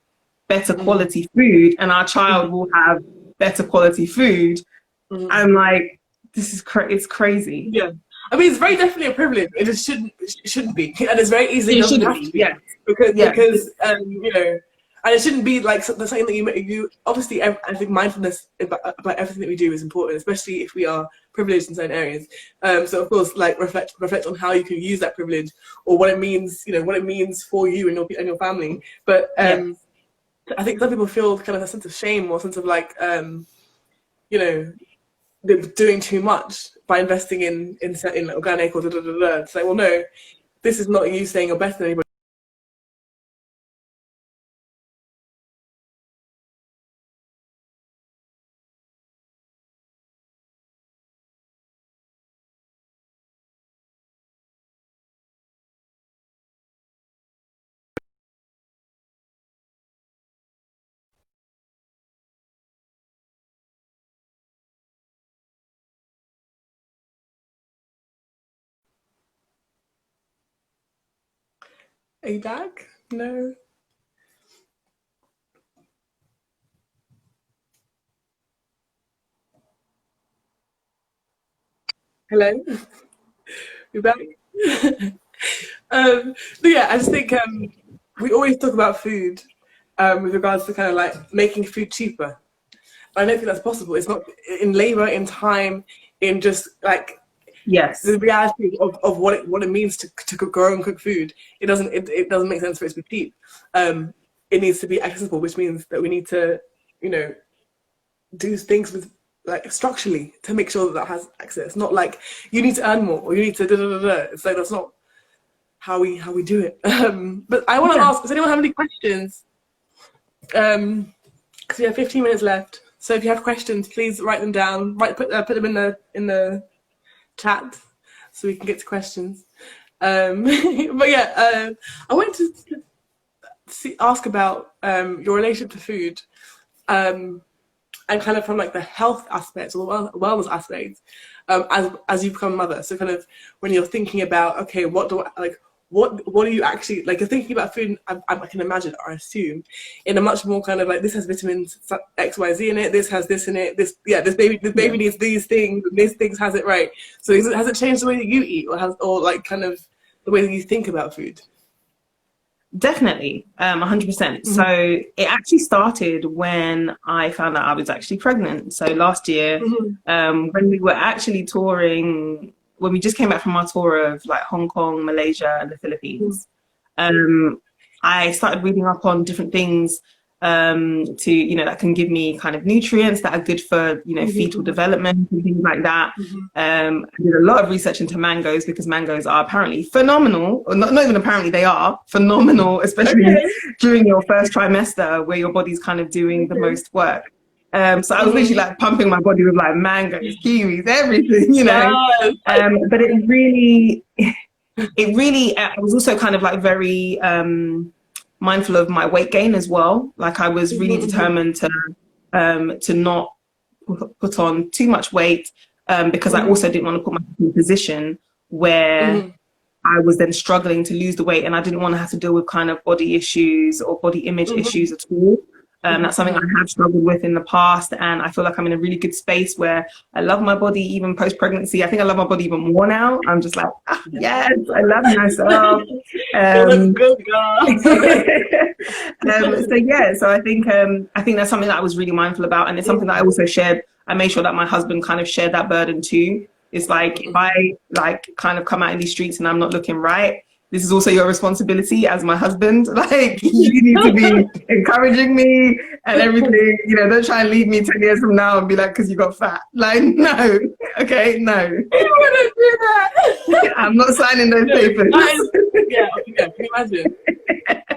better quality food, and our child will have better quality food. I'm like, this is it's crazy. Yeah. I mean, it's very definitely a privilege. It just shouldn't be, and it's very easy. It doesn't have to be. Yeah, because you know, and it shouldn't be like something that you obviously. I think mindfulness about everything that we do is important, especially if we are privileged in certain areas. So of course, like reflect on how you can use that privilege, or what it means. You know, what it means for you and your family. But I think some people feel kind of a sense of shame or sense of like, you know, they're doing too much by investing in organic or da da da da. It's like, well, no, this is not you saying you're better than anybody. Are you back? No. Hello. You back? But yeah, I just think we always talk about food with regards to kind of like making food cheaper. I don't think that's possible. It's not in labor, in time, in just like the reality of what it means to grow and cook food. It doesn't make sense for it to be cheap. It needs to be accessible, which means that we need to, you know, do things with like structurally to make sure that has access. Not like you need to earn more or you need to da da da da. It's like that's not how we do it. But I want to ask: does anyone have any questions? Because we have 15 minutes left. So if you have questions, please write them down. Put them in the chat so we can get to questions. But yeah, I wanted to ask about your relationship to food, and kind of from like the health aspect or the wellness aspect, as you become a mother. So kind of when you're thinking about, okay, what are you actually like? You're thinking about food. I can imagine, or I assume, in a much more kind of like, this has vitamins X, Y, Z in it. This has this in it. This baby needs these things. And this things has it right. So has it changed the way that you eat, or like kind of the way that you think about food? Definitely, 100%. So it actually started when I found out I was actually pregnant. So last year, when we were actually touring, when we just came back from our tour of like Hong Kong, Malaysia, and the Philippines, I started reading up on different things to, you know, that can give me kind of nutrients that are good for, you know, fetal development and things like that. I did a lot of research into mangoes because mangoes are apparently phenomenal, or not even apparently, they are phenomenal, especially during your first trimester where your body's kind of doing the most work. So I was literally like pumping my body with like mangoes, kiwis, everything, you know. But it really, I was also kind of like very mindful of my weight gain as well. Like I was really determined to not put on too much weight, because I also didn't want to put myself in a position where I was then struggling to lose the weight, and I didn't want to have to deal with kind of body issues or body image issues at all. That's something I have struggled with in the past, and I feel like I'm in a really good space where I love my body even post-pregnancy. I think I love my body even more now. I'm just like, yes, I love myself. Good girl. So yeah, so I think that's something that I was really mindful about, and it's something that I also shared. I made sure that my husband kind of shared that burden too. It's like, if I like kind of come out in these streets and I'm not looking right, this is also your responsibility as my husband. Like, you need to be encouraging me and everything. You know, don't try and leave me 10 years from now and be like, because you got fat. Like, no. Okay, no. I don't want to do that. I'm not signing those papers. Yeah, can you imagine?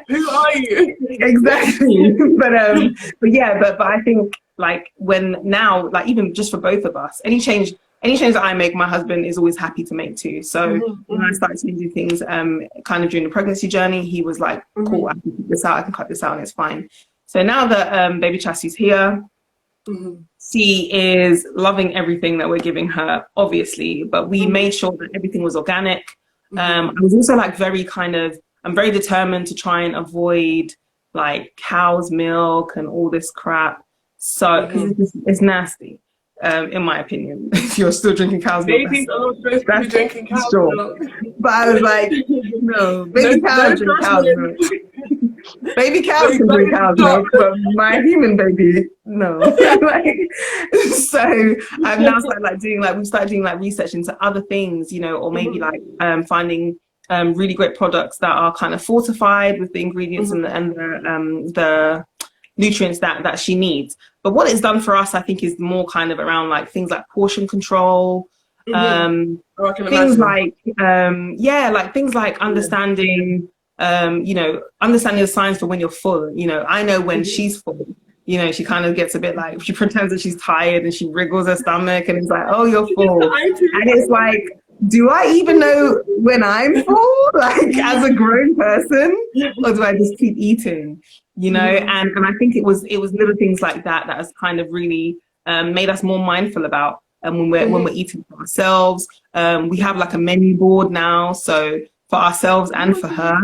Who are you? Exactly. But I think like when now, like even just for both of us, any change that I make, my husband is always happy to make too. So when I started to do things kind of during the pregnancy journey, he was like, cool, I can cut this out, and it's fine. So now that baby Chassie's here, she is loving everything that we're giving her, obviously, but we made sure that everything was organic. I was also like I'm very determined to try and avoid like cow's milk and all this crap. So, because it's nasty, in my opinion. If you're still drinking cow's milk, babies are not supposed to be drinking cow's sure. milk. But I was like, no, baby cows drink cow's milk. Baby cows can drink cow's milk, but my human baby, no. So I've now started we started doing like research into other things, you know, or maybe like finding really great products that are kind of fortified with the ingredients and the nutrients that she needs. But what it's done for us, I think, is more kind of around like things like portion control, things like things like understanding, you know, understanding the signs for when you're full. You know, I know when she's full. You know, she kind of gets a bit like, she pretends that she's tired and she wriggles her stomach and it's like, oh, you're full. And it's like, do I even know when I'm full, like as a grown person, or do I just keep eating? You know, and I think it was little things like that has kind of really made us more mindful about when we're eating for ourselves. We have like a menu board now, so for ourselves and for her.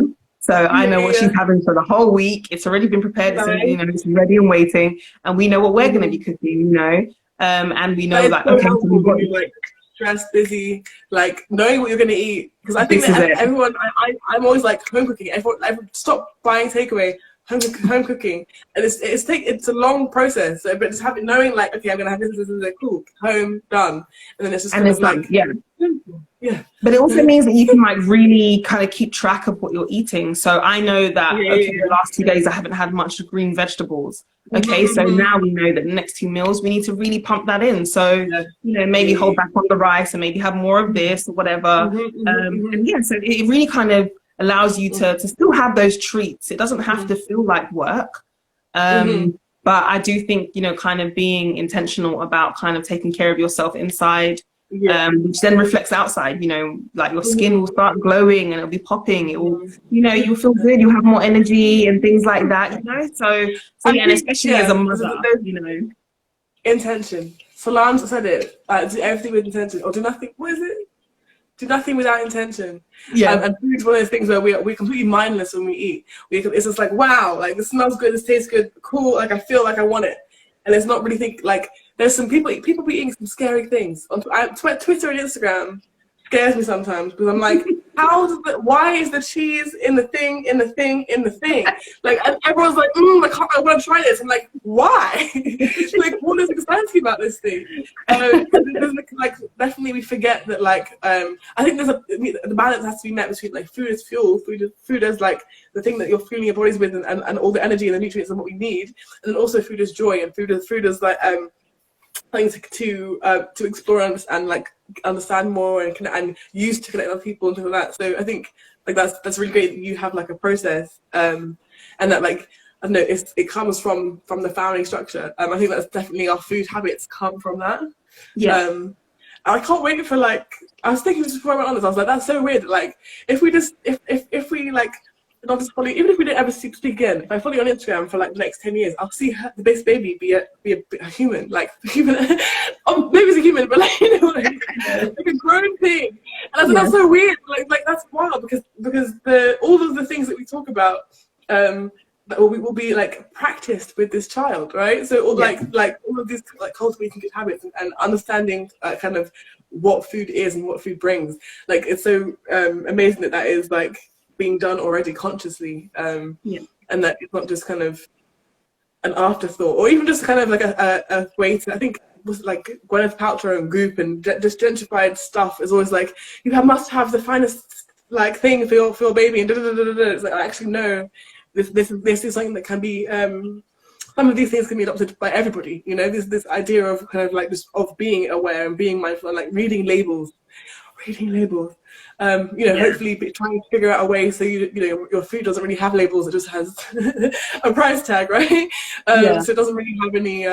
So I know what she's having for the whole week. It's already been prepared. It's, you know, it's ready and waiting, and we know what we're going to be cooking. You know, and we know like, okay, so we've got like stressed, busy, like knowing what you're going to eat. Because I think that everyone, I'm always like home cooking. Everyone stop buying takeaway. Home cooking, and it's a long process. So, but just knowing like, okay, I'm gonna have this, cool, home done, and then it's just kind of like yeah. But it also means that you can like really kind of keep track of what you're eating. So I know that the last 2 days I haven't had much green vegetables. Okay, so now we know that the next 2 meals we need to really pump that in. So you know, maybe hold back on the rice and maybe have more of this or whatever. And yeah, so it really kind of allows you to still have those treats. It doesn't have to feel like work. But I do think, you know, kind of being intentional about kind of taking care of yourself inside, which then reflects outside, you know, like your skin will start glowing and it'll be popping. It will, you know, you'll feel good, you'll have more energy and things like that, you know? So yeah, and especially as a mother, you know. Intention. Solange said it, do everything with intention, or do nothing, what is it? Do nothing without intention. And food is one of those things where we're completely mindless when we eat. It's just like, wow, like this smells good, this tastes good, cool, like I feel like I want it. And it's not really like, there's some people be eating some scary things. On Twitter and Instagram scares me sometimes, because I'm like, why is the cheese in the thing, in the thing, in the thing? Like, and everyone's like, I want to try this. I'm like, why? Like, what is exciting about this thing? Like, definitely we forget that, like, I think the balance has to be met between, like, food is fuel, food is, like, the thing that you're fueling your bodies with, and all the energy and the nutrients and what we need. And then also food is joy, and food is like, things to explore and like understand more and use to connect with people and things like that. So I think like that's really great that you have like a process and that like I don't know it comes from the family structure. I think that's definitely our food habits come from that. I can't wait for like I was thinking just before I went on this, I was like, that's so weird. Like if we like not just follow, even if we didn't ever speak again, if I follow you on Instagram for like the next 10 years, I'll see the best baby be a human, like human. Oh, maybe it's a human, but like, you know, like a grown thing. And I think that's so weird. Like that's wild because all of the things that we talk about that will be like practiced with this child, right? So all like all of these like cultivating good habits and understanding kind of what food is and what food brings. Like it's so amazing that is like being done already consciously, and that it's not just kind of an afterthought, or even just kind of like a way to. I think was like Gwyneth Paltrow and Goop and just gentrified stuff is always like you must have the finest like thing for your baby and It's like actually no, this is something that can be. Some of these things can be adopted by everybody. You know, this idea of kind of like just of being aware and being mindful and like reading labels. Hopefully trying to figure out a way so you know your food doesn't really have labels, it just has a price tag, right? So it doesn't really have any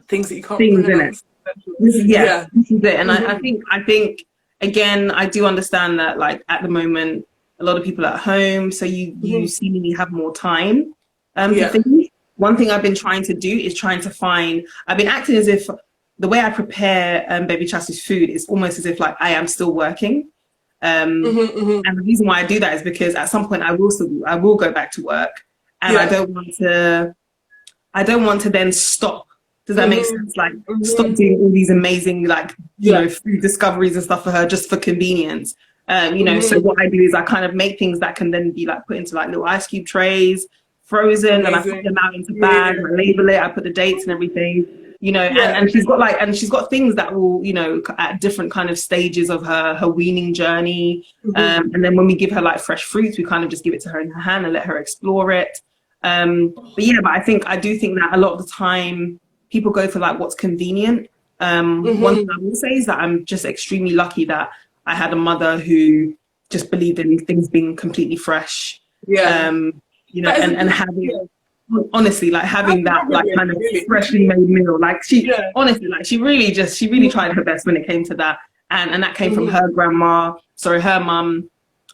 things that you can't pronounce. This is it. And I think again, I do understand that like at the moment a lot of people are at home, so you seemingly have more time to think. One thing I've been trying to do is I've been acting as if the way I prepare baby Chasti's food is almost as if like I am still working. And the reason why I do that is because at some point I will go back to work. and I don't want to then stop. Does that make sense? Like stop doing all these amazing, like, you know, food discoveries and stuff for her just for convenience. You know, so what I do is I kind of make things that can then be like put into like little ice cube trays, frozen, and I put them out into bags, I label it, I put the dates and everything, you know, and she's got things that will, you know, at different kind of stages of her weaning journey. And then when we give her like fresh fruits, we kind of just give it to her in her hand and let her explore it. But I do think that a lot of the time people go for like what's convenient. One thing I will say is that I'm just extremely lucky that I had a mother who just believed in things being completely fresh. You know, and having, honestly, like having that like kind of freshly made meal. Like she, honestly, like she really tried her best when it came to that. And that came from her mum,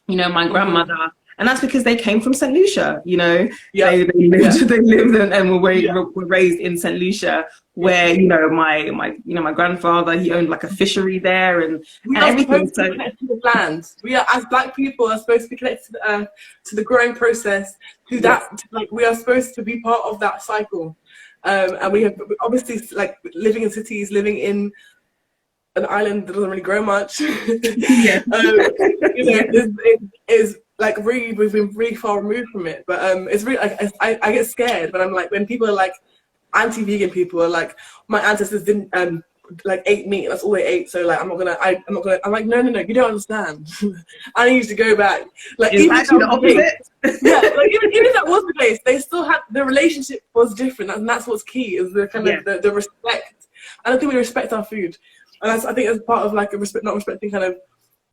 you know, my grandmother. And that's because they came from St. Lucia, you know. They lived and were raised in St. Lucia, where, you know, my grandfather, he owned like a fishery there and everything. So to the land. We are, as Black people, are supposed to be connected to the growing process. We are supposed to be part of that cycle. And we have obviously, like, living in cities, living in an island that doesn't really grow much. You know, it is like really, we've been really far removed from it. But it's really, like, I get scared when I'm like, when people are like, anti-vegan people are like, my ancestors didn't like ate meat, that's all they ate, so like I'm not gonna I'm like, no, you don't understand. I need to go back. Like, it's actually the opposite. Like even if that was the case, they still had, the relationship was different, and that's what's key, is the kind of the respect. I don't think we respect our food, and I think that's part of like a not respecting kind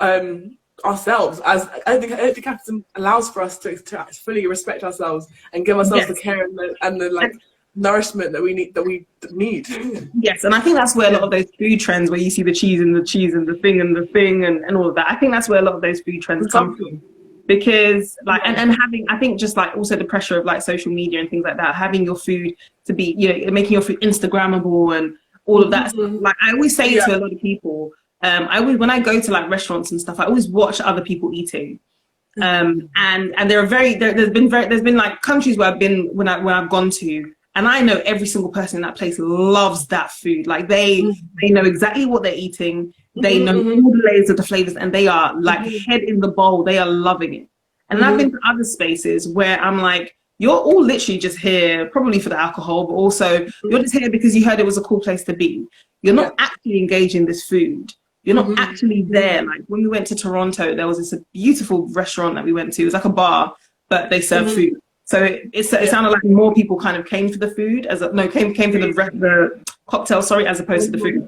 of ourselves. As I don't think capitalism allows for us to fully respect ourselves and give ourselves the care and the like nourishment that we need. Yes, and I think that's where a lot of those food trends, where you see the cheese and the thing and all of that, I think that's where a lot of those food trends come from. Because like and having, I think, just like also the pressure of like social media and things like that, having your food to be, you know, making your food Instagrammable and all of that stuff. Like I always say to a lot of people, when I go to like restaurants and stuff, I always watch other people eating. And there's been like countries where I've been, when I've gone to, and I know every single person in that place loves that food. Like they know exactly what they're eating. They know all the layers of the flavors, and they are like head in the bowl. They are loving it. And I've been to other spaces where I'm like, you're all literally just here probably for the alcohol, but also you're just here because you heard it was a cool place to be. You're not actually engaged in this food. You're not actually there. Like when we went to Toronto, there was this beautiful restaurant that we went to. It was like a bar, but they served food. So it sounded like more people kind of came for the food came for the cocktail, as opposed to the food.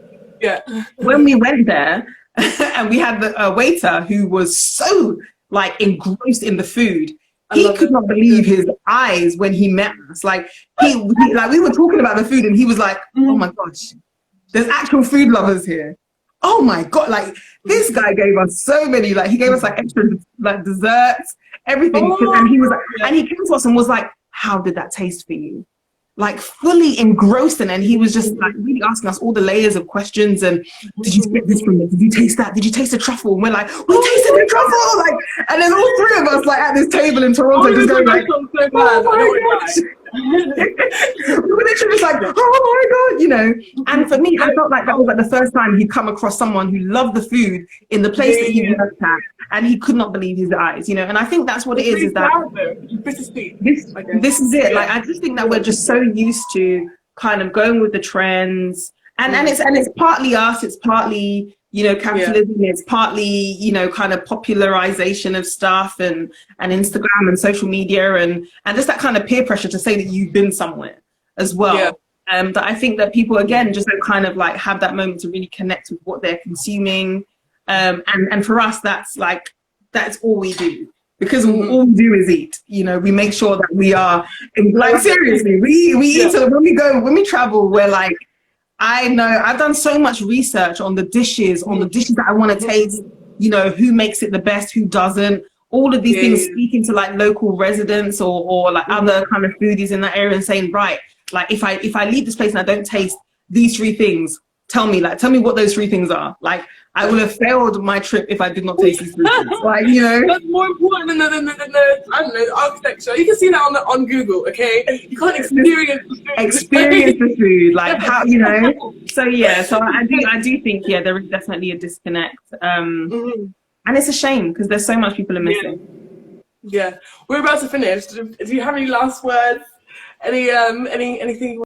When we went there, and we had the waiter who was so like engrossed in the food, he could not believe his eyes when he met us. Like he like we were talking about the food, and he was like, "Oh my gosh, there's actual food lovers here." Oh my God, like this guy gave us so many, like he gave us like extra like desserts, everything. And he was like, and he came to us and was like, how did that taste for you? Like fully engrossed in it. And he was just like really asking us all the layers of questions. And did you get this from it? Did you taste that? Did you taste the truffle? And we're like, we tasted the truffle! Like, and then all three of us like at this table in Toronto just going like, oh my gosh. We were literally just like, oh my God, you know. And for me, I felt like that was like the first time he'd come across someone who loved the food in the place that he worked at, and he could not believe his eyes, you know. And I think that's what it is that this is it. Like I just think that we're just so used to kind of going with the trends, and it's partly us, it's partly, you know, capitalism, it's partly, you know, kind of popularization of stuff and Instagram and social media and just that kind of peer pressure to say that you've been somewhere as well. That I think that people, again, just don't kind of like have that moment to really connect with what they're consuming. And for us, that's all we do. Because all we do is eat, you know. We make sure that we are, like, seriously, we eat. So when we travel, we're like, I know I've done so much research on the dishes that I want to taste, you know, who makes it the best, who doesn't, all of these things, speaking to like local residents or like other kind of foodies in that area and saying, right, like if I leave this place and I don't taste these three things, tell me what those 3 things are. Like, I will have failed my trip if I did not taste these 3 things. Like, you know, that's more important than the I don't know, the architecture. You can see that on Google, okay? You can't experience the food. Experience the food, like how, you know. So yeah, so I do think, yeah, there is definitely a disconnect, and it's a shame because there's so much people are missing. Yeah, we're about to finish. Do you have any last words? Anything?